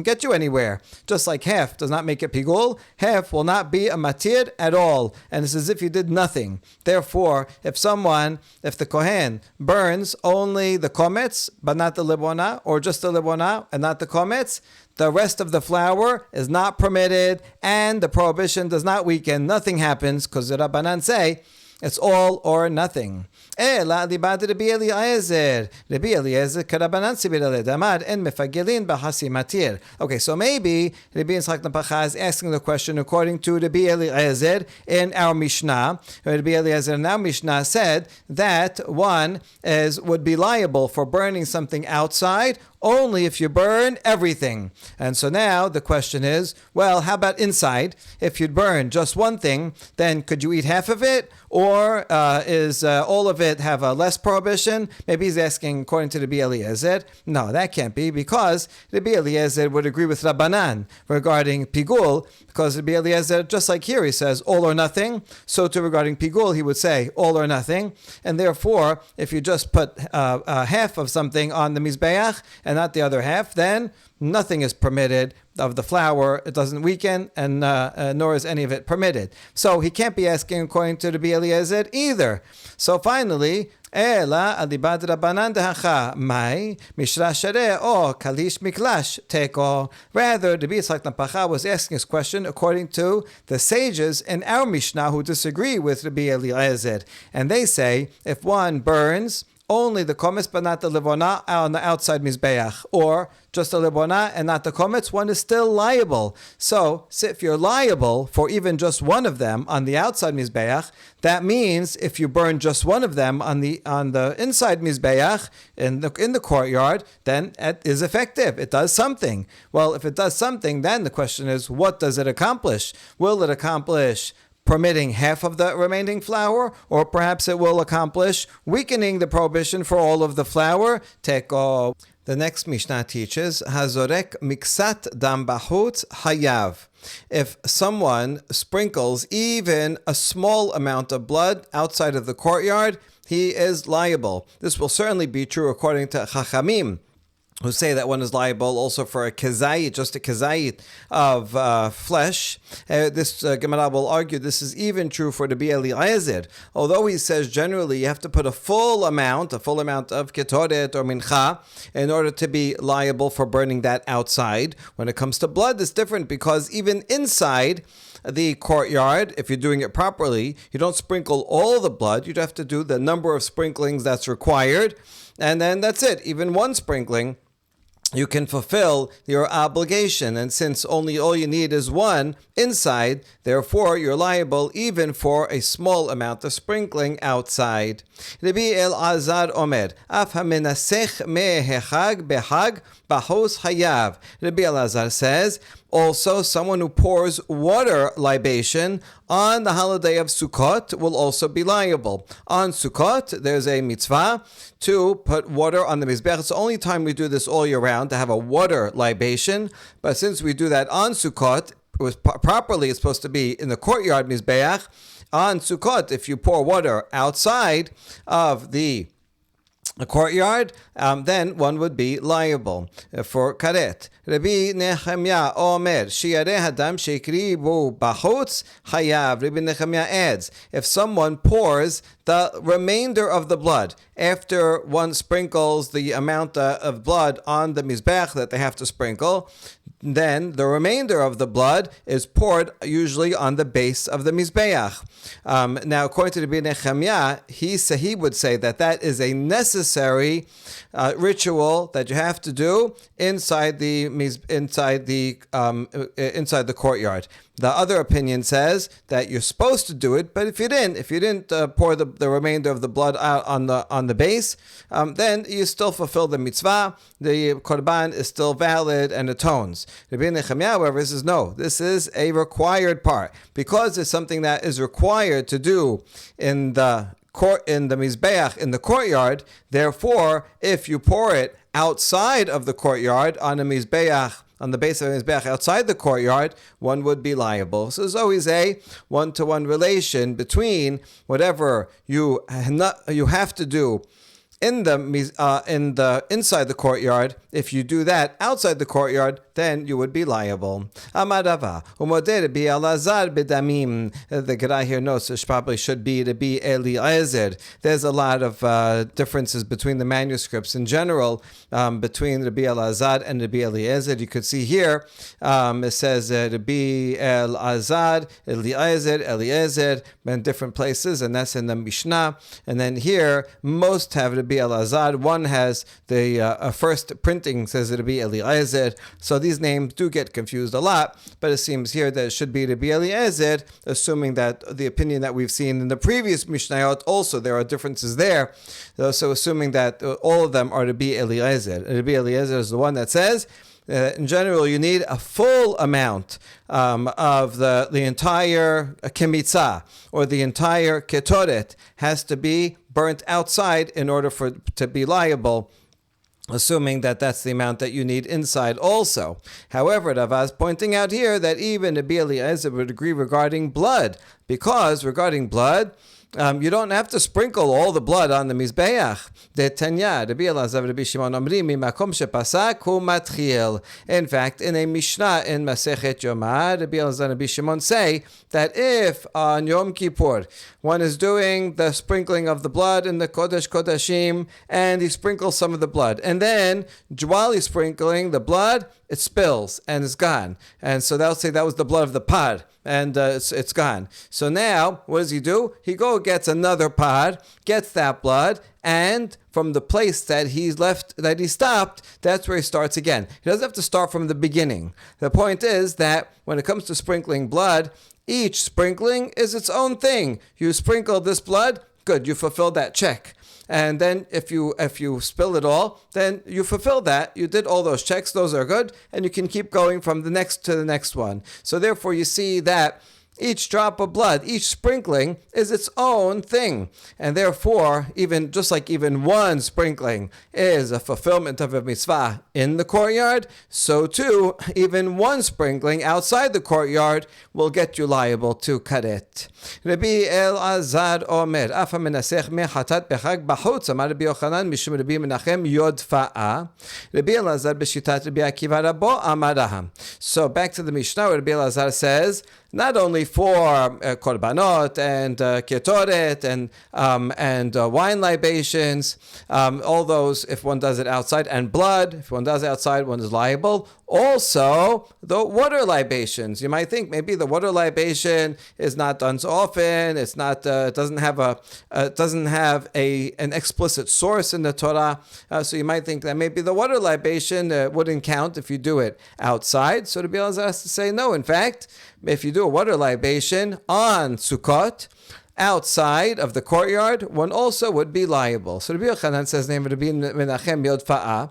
get you anywhere. Just like half does not make it pigul, half will not be a matir at all, and it's as if you did nothing. Therefore, if the kohen burns only the kometz but not the lebona, or just the lebona and not the kometz, the rest of the flour is not permitted, and the prohibition does not weaken. Nothing happens, because the Rabbanan say it's all or nothing. Okay, so maybe Rabbi Yitzchak Napacha is asking the question according to Rabbi Eliezer in our Mishnah. Rabbi Eliezer in our Mishnah said that one would be liable for burning something outside only if you burn everything. And so now the question is, well, how about inside? If you'd burn just one thing, then could you eat half of it? Or is all of it have a less prohibition? Maybe he's asking according to Rabbi Eliezer. No, that can't be, because Rabbi Eliezer would agree with Rabbanan regarding pigul, because Rabbi Eliezer, just like here, he says all or nothing. So too regarding pigul, he would say all or nothing. And therefore, if you just put half of something on the mizbeach and not the other half, then nothing is permitted of the flour. It doesn't weaken, and nor is any of it permitted. So he can't be asking according to Rabbi Eliezer either. So finally, Ela alibad Rabbanan dehacha mai mishra shereh o kalish miklash teko. Rather, the Rabbi Yitzchak Napacha was asking this question according to the sages in our Mishnah who disagree with Rabbi Eliezer, and they say if one burns only the kometz but not the levona on the outside mizbeach, or just the levona and not the kometz, one is still liable. So if you're liable for even just one of them on the outside mizbeach, that means if you burn just one of them on the inside mizbeach in the courtyard, then it is effective. It does something. Well, if it does something, then the question is, what does it accomplish? Will it accomplish permitting half of the remaining flour, or perhaps it will accomplish weakening the prohibition for all of the flour? Teko. The next Mishnah teaches, Hazorek miksat dam bahut hayav. If someone sprinkles even a small amount of blood outside of the courtyard, he is liable. This will certainly be true according to Chachamim, who say that one is liable also for a kezayit, just a kezayit of flesh. This Gemara will argue this is even true for the Rabbi Eliezer. Although he says generally you have to put a full amount of ketoret or mincha in order to be liable for burning that outside. When it comes to blood, it's different, because even inside the courtyard, if you're doing it properly, you don't sprinkle all the blood. You'd have to do the number of sprinklings that's required, and then that's it. Even one sprinkling, you can fulfill your obligation. And since all you need is one inside, therefore you're liable even for a small amount of sprinkling outside. Rabbi Elazar Omer, Af hamenasech mehechag behag bahos hayav. Rabbi Elazar says, Also, someone who pours water libation on the holiday of Sukkot will also be liable. On Sukkot, there's a mitzvah to put water on the Mizbeach. It's the only time we do this all year round, to have a water libation. But since we do that on Sukkot, it was properly, it's supposed to be in the courtyard Mizbeach. On Sukkot, if you pour water outside of the courtyard, then one would be liable for karet. Rabbi Nechemia Omer, Shiareh Hadam Shekribu Bachutz Hayav. Rabbi Nechemia adds, if someone pours the remainder of the blood, after one sprinkles the amount of blood on the Mizbeach that they have to sprinkle, then the remainder of the blood is poured usually on the base of the Mizbeach. Now, according to Rabbi Nechemia, he would say that is a necessary ritual that you have to do inside the courtyard. The other opinion says that you're supposed to do it, but if you didn't pour the remainder of the blood out on the base, then you still fulfill the mitzvah. The korban is still valid and atones. Rabbi Nechemia, however, says no. This is a required part, because it's something that is required to do in the mizbeach in the courtyard. Therefore, if you pour it outside of the courtyard on a mizbeach, on the base of the mizbeach outside the courtyard, one would be liable. So there's always a one-to-one relation between whatever you have to do in the inside the courtyard. If you do that outside the courtyard, then you would be liable. Amarava umoder bi alazar bedamim. The Gemara here notes it probably should be to be Eliezer. There's a lot of differences between the manuscripts in general, between Rabbi Elazar and Rabbi Eliezer. You could see here it says Rabbi Elazar, Eliezer in different places, and that's in the Mishnah. And then here most have Rabbi Elazar. One has the first printing says Rabbi Eliezer. So these names do get confused a lot, but it seems here that it should be Rabbi Eliezer, assuming that the opinion that we've seen in the previous Mishnayot, also there are differences there. So assuming that all of them are Rabbi Eliezer. Rabbi Eliezer is the one that says, in general, you need a full amount of the entire kemitzah, or the entire ketoret has to be burnt outside in order to be liable, assuming that that's the amount that you need inside also. However, Rava is pointing out here that even Rabbi Eliezer would agree regarding blood, because regarding blood, you don't have to sprinkle all the blood on the Mizbeach. In fact, in a Mishnah in Masechet Yomah, Rabbi Elazar and Rabbi Shimon say that if on Yom Kippur one is doing the sprinkling of the blood in the Kodesh Kodashim, and he sprinkles some of the blood, and then while he's sprinkling the blood, it spills and it's gone. And so they'll say that was the blood of the pod, and it's gone. So now, what does he do? He gets another pod, gets that blood, and from the place that he stopped, that's where he starts again. He doesn't have to start from the beginning. The point is that when it comes to sprinkling blood, each sprinkling is its own thing. You sprinkle this blood, good, you fulfilled that check. And then if you spill it all, then you fulfill that. You did all those checks, those are good, and you can keep going from the next to the next one. So therefore you see that each drop of blood, each sprinkling is its own thing. And therefore, even one sprinkling is a fulfillment of a mitzvah in the courtyard, so too, even one sprinkling outside the courtyard will get you liable to karet. Rabbi Elazar Omer, Afa menasech mechatat bechag bachutz, Amar Rabbi Yochanan, Mishum Rabbi Menachem Yodfa'a. Rabbi Elazar b'shitat Rabbi Akiva Rabo Amaraham. So back to the Mishnah, where Rabbi Elazar says, not only for korbanot and ketoret and wine libations, all those, if one does it outside, and blood, if one does it outside, one is liable. Also, the water libations. You might think maybe the water libation is not done so often. It's not. Doesn't have an explicit source in the Torah. So you might think that maybe the water libation wouldn't count if you do it outside. So Rabbi Elazar has to say no. In fact, if you do a water libation on Sukkot, outside of the courtyard, one also would be liable. So Rabbi Yochanan says, name Rabbi Menachem Yodfa'a,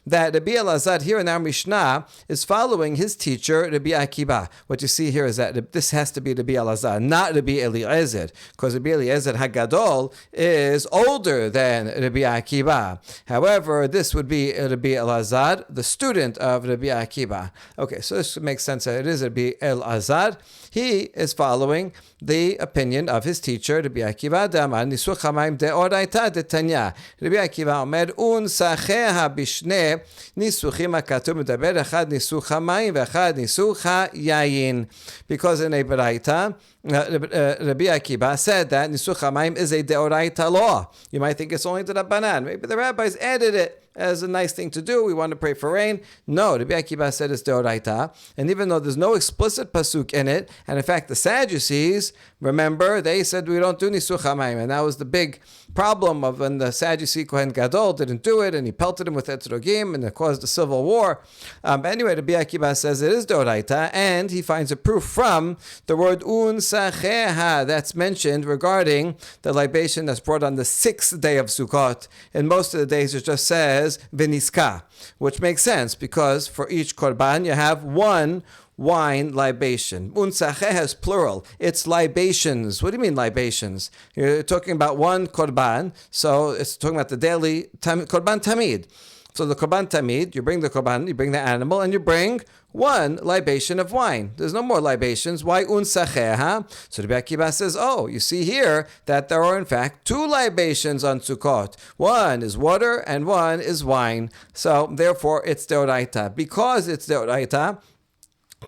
that Rabbi Elazar here in our Mishnah is following his teacher, Rabbi Akiva. What you see here is that this has to be Rabbi Elazar, not Rabbi Eliezer, because Rabbi Eliezer Hagadol is older than Rabbi Akiva. However, this would be Rabbi Elazar, the student of Rabbi Akiva. Okay, so this makes sense that it is Rabbi Elazar. He is following the opinion of his teacher, Rabbi Akiva. Damar nisuch hamayim deoraita detanya. Rabbi Akiva omer unsacheha bishne nisuchim hakatuv medaber echad nisuch hamayim ve'echad nisuch hayayin. Because in a beraita, Rabbi Akiva said that nisuch hamayim is a deoraita law. You might think it's only the Rabbanan. Maybe the rabbis added it as a nice thing to do. We want to pray for rain. No, Rabbi Akiva said it's deoraita. And even though there's no explicit pasuk in it, and in fact the Sadducees, remember, they said we don't do nisuch hamayim, and that was the big problem of when the Sadducee Kohen Gadol didn't do it, and he pelted him with etrogim, and it caused a civil war. But anyway, Rabbi Akiva says it is deoraita, and he finds a proof from the word unsacheha that's mentioned regarding the libation that's brought on the 6th day of Sukkot. In most of the days it just says veniska, which makes sense because for each korban you have one wine libation. Unsacheha is plural. It's libations. What do you mean libations? You're talking about one korban, so it's talking about the daily korban tamid. So the korban tamid, you bring the korban, you bring the animal, and you bring one libation of wine. There's no more libations. Why unsacheha? So Rabbi Akiva says, oh, you see here that there are in fact 2 libations on Sukkot. One is water and one is wine. So therefore it's deoraita. Because it's deoraita,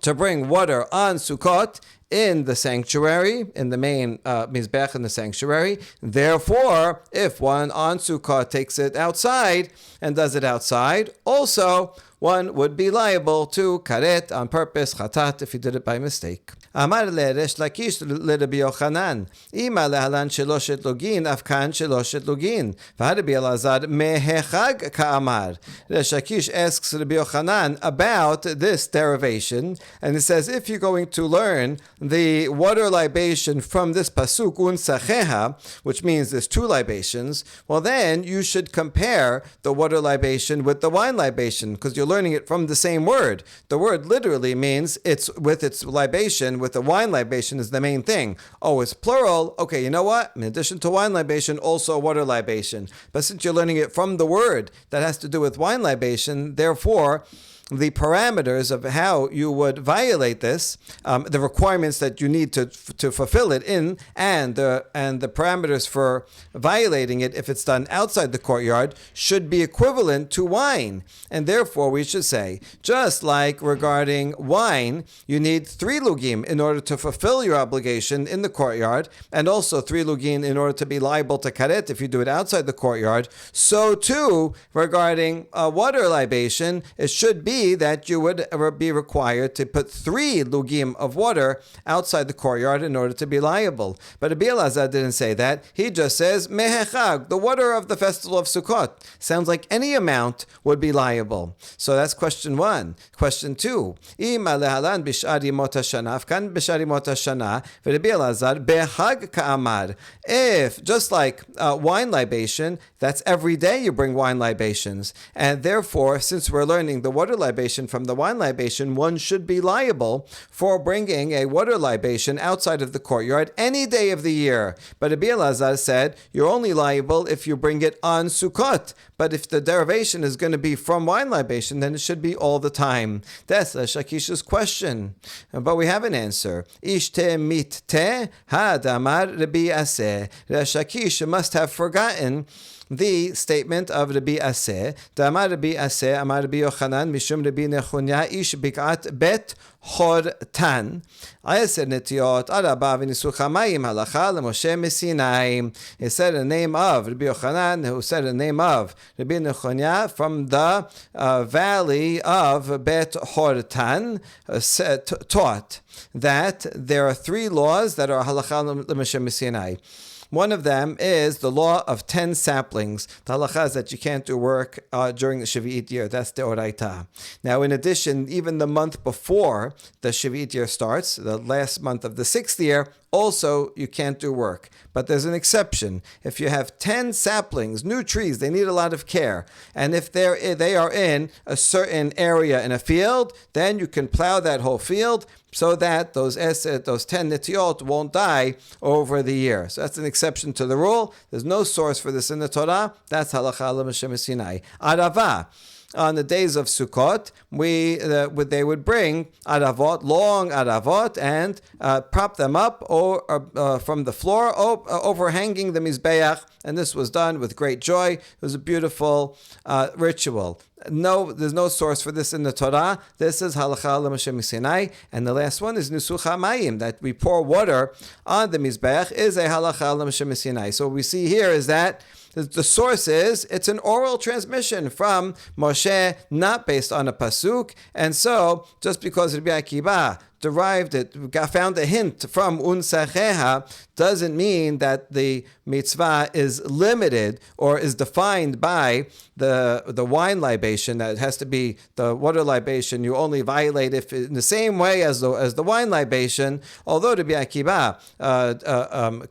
to bring water on Sukkot in the sanctuary, in the main mizbech in the sanctuary. Therefore, if one on Sukkot takes it outside and does it outside, also one would be liable to karet on purpose, chatat, if he did it by mistake. Amar le Resh Lakish le Rabbi Yochanan, ima lehalan sheloshet lugin, afkan sheloshet lugin. V'Rabbi Elazar mehechag ka'amar. Resh Lakish asks Rabbi Yochanan about this derivation, and he says, if you're going to learn the water libation from this pasuk unsacheha, which means there's 2 libations, well then you should compare the water libation with the wine libation, because you're learning it from the same word. The word literally means it's with its libation, with the wine libation is the main thing. Oh, it's plural. Okay, you know what? In addition to wine libation, also water libation. But since you're learning it from the word that has to do with wine libation, therefore, the parameters of how you would violate this, the requirements that you need to fulfill it in, and the parameters for violating it if it's done outside the courtyard should be equivalent to wine. And therefore we should say, just like regarding wine, you need 3 lugim in order to fulfill your obligation in the courtyard, and also 3 lugim in order to be liable to karet if you do it outside the courtyard. So too, regarding water libation, it should be that you would be required to put 3 lugim of water outside the courtyard in order to be liable. But Rabbi Elazar didn't say that. He just says, mehechag, the water of the festival of Sukkot. Sounds like any amount would be liable. So that's question 1. Question 2. Ima lehalan bishar yimot hashana, afkan bishar yimot hashana, v'Rabbi Elazar behag ka'amar. If, just like wine libation, that's every day you bring wine libations. And therefore, since we're learning the water libation from the wine libation, one should be liable for bringing a water libation outside of the courtyard any day of the year. But Rabbi Elazar said, you're only liable if you bring it on Sukkot. But if the derivation is going to be from wine libation, then it should be all the time. That's Shakish's question. But we have an answer. Ishte mitte ha-damar Rabbi Aseh. Shakish must have forgotten the statement of Rabbi Aseh. Damar Rabbi Aseh, Amar Rabbi Yochanan, Mishum Rabbi Nechunya, Ish Bik'at Bet Hortan. Ayeser Netiot, Araba V'Nisuch HaMayim Halacha L'Moshe Mesinai. He said the name of Rabbi Yochanan, who said the name of Rabbi Nechunya from the valley of Bet Hortan, taught that there are 3 laws that are Halacha L'Moshe Mesinai. One of them is the law of 10 saplings. The halacha is that you can't do work during the Shavuot year. That's the oraita. Now, in addition, even the month before the Shavuot year starts, the last month of the 6th year, also you can't do work. But there's an exception. If you have 10 saplings, new trees, they need a lot of care. And if they are in a certain area in a field, then you can plow that whole field so that those 10 nitiot won't die over the year. So that's an exception to the rule. There's no source for this in the Torah. That's halacha l'Moshe Sinai. Arava. On the days of Sukkot, they would bring aravot, long aravot, and prop them up from the floor, overhanging the mizbeach, and this was done with great joy. It was a beautiful ritual. No, there's no source for this in the Torah. This is halacha l'Moshe Sinai, and the last one is nisucha mayim, that we pour water on the mizbeach is a halacha l'Moshe Sinai. So what we see here is that the source is, it's an oral transmission from Moshe, not based on a pasuk, and so just because Rabbi Akiva found a hint from unsacheha, doesn't mean that the mitzvah is limited or is defined by the wine libation, that it has to be the water libation. You only violate if in the same way as the wine libation, although Rabbi Akiva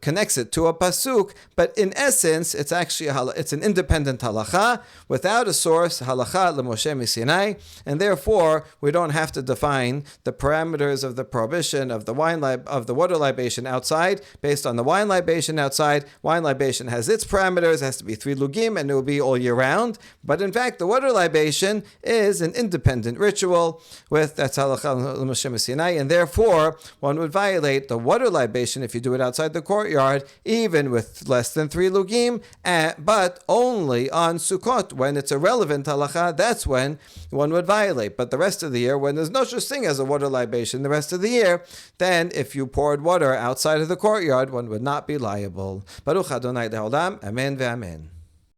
connects it to a pasuk, but in essence, it's actually it's an independent halacha without a source, halacha l'Moshe Sinai, and therefore we don't have to define the parameters of the prohibition of the water libation outside based on the wine libation outside. Wine libation has its parameters, it has to be 3 lugim, and it will be all year round. But in fact, the water libation is an independent ritual that's halacha l'Moshe Sinai, and therefore one would violate the water libation if you do it outside the courtyard, even with less than 3 lugim, but only on Sukkot, when it's a relevant halacha. That's when one would violate. But the rest of the year, when there's no such thing as a water libation, the rest of the year, then if you poured water outside of the courtyard, one would not be liable. Baruch Adonai Le'olam, Amen ve'amen.